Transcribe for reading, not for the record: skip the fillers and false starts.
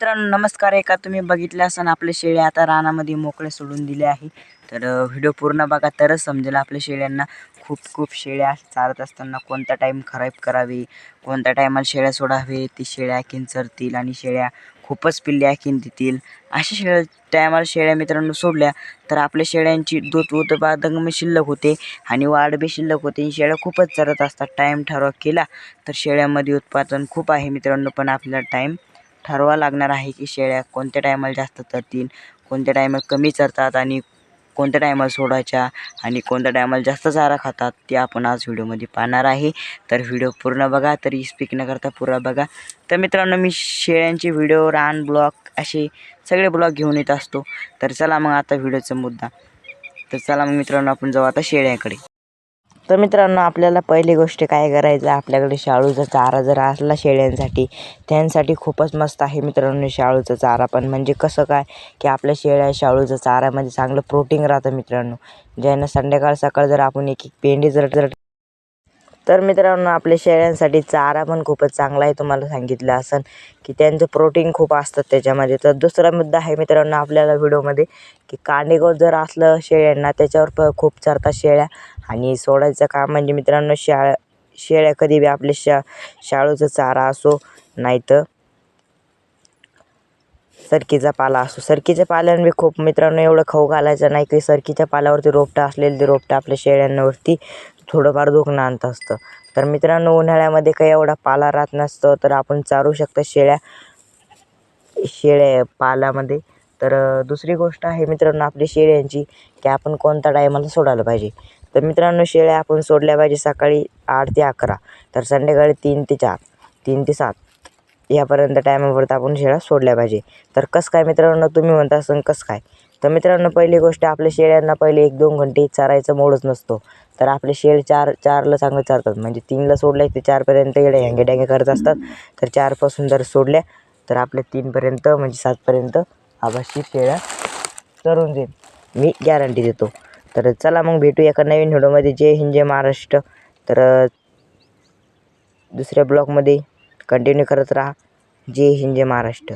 मित्रांनो नमस्कार. का तुम्ही बघितले असाल आपले शेळे आता रानामध्ये मोकळे सोडून दिले आहे. तर व्हिडिओ पूर्ण बघा तरच समजेल आपल्या शेळ्यांना. खूप शेळ्या चालत असताना कोणता टाईम खराब करावी, कोणत्या टायमाला शेळ्या सोडावे, ती शेळ्या आणखीन चरतील आणि शेळ्या खूपच पिल्ले आणखीन देतील. अशा टायमाला शेळ्या मित्रांनो सोडल्या तर आपल्या शेळ्यांची दूध उत्पादन शिल्लक होते आणि वाढ बी शिल्लक होते. शेळ्या खूपच चरत असतात. टाईम ठराव केला तर शेळ्यामध्ये उत्पादन खूप आहे मित्रांनो, पण आपल्याला टाईम ठरवा लागणार आहे की शेळ्या कोणत्या टायमाला जास्त चरतील, कोणत्या टायमाला कमी चरतात आणि कोणत्या टायमाला सोडायच्या आणि कोणत्या टायमाला जास्त चारा खातात ते आपण आज व्हिडिओमध्ये पाहणार आहे. तर व्हिडिओ पूर्ण बघा, तरी स्किप न करता पुरा बघा. तर मित्रांनो मी शेळ्यांचे व्हिडिओ, रान ब्लॉग असे सगळे ब्लॉग घेऊन येत असतो. तर चला मग आता व्हिडिओचा मुद्दा. तर चला मग मित्रांनो आपण जाऊ आता शेळ्याकडे. तर मित्रांनो आपल्याला पहिली गोष्ट काय करायचं, आपल्याकडे शाळूचा चारा जर असला शेळ्यांसाठी, त्यांसाठी खूपच मस्त आहे मित्रांनो शाळूचा चारा. पण म्हणजे कसं काय की आपल्या शेळ्या शाळूच्या चाऱ्यामध्ये चांगलं प्रोटीन राहतं मित्रांनो, ज्यानं संध्याकाळ सकाळ जर आपण एक पेंडी जर तर मित्रांनो आपल्या शेळ्यांसाठी चारा पण खूपच चांगला आहे. तुम्हाला सांगितलं असेल की त्यांचं प्रोटीन खूप असतं त्याच्यामध्ये. तर दुसरा मुद्दा आहे मित्रांनो आपल्याला व्हिडिओमध्ये की कांडेगोळ जर असलं शेळ्यांना, त्याच्यावर खूप चरतात शेळ्या आणि सोडायचं काम म्हणजे मित्रांनो शेळ्या कधी बी आपले शाळूचा चारा असो नाहीतर सरकीचा पाला असो. सरकीच्या पाल्यानं बी खूप मित्रांनो एवढं खाऊ घालायचं नाही की सरकीच्या पाल्यावरती रोपटं असलेले ते रोपटं आपल्या शेळ्यांवरती थोडंफार दुखणं आणत असतं. तर मित्रांनो उन्हाळ्यामध्ये काही एवढा पाला राहत नसतं, तर आपण चारू शकतो शेळ्या पाल्यामध्ये. तर दुसरी गोष्ट आहे मित्रांनो आपली शेळ्यांची की आपण कोणत्या टायमाला सोडायला पाहिजे. तर मित्रांनो शेळ्या आपण सोडल्या पाहिजे सकाळी 8 ते 11, तर संध्याकाळी 3 ते 4, 3 ते 7 यापर्यंत टायमापर्यंत आपण शेळ्या सोडल्या पाहिजे. तर कसं काय मित्रांनो तुम्ही म्हणता असं कसं काय. तर मित्रांनो पहिली गोष्ट आपल्या शेळ्यांना पहिले 1-2 घंटे चरायचा मोडच नसतो. तर आपले शेळी 4ला चांगलं चारतात, म्हणजे 3ला सोडल्या ते 4पर्यंत येडे ह्यांगे करत असतात. तर 4पासून जर सोडल्या तर आपल्या 3पर्यंत म्हणजे 7पर्यंत आभाशी शेळ्या चरून देईल, मी गॅरंटी देतो. तर चला मग भेटू एका नवीन व्हिडिओमध्ये. जय हिंद, जय महाराष्ट्र. तर दुसऱ्या ब्लॉगमध्ये कंटिन्यू करत राहा. जय हिंद, जय महाराष्ट्र.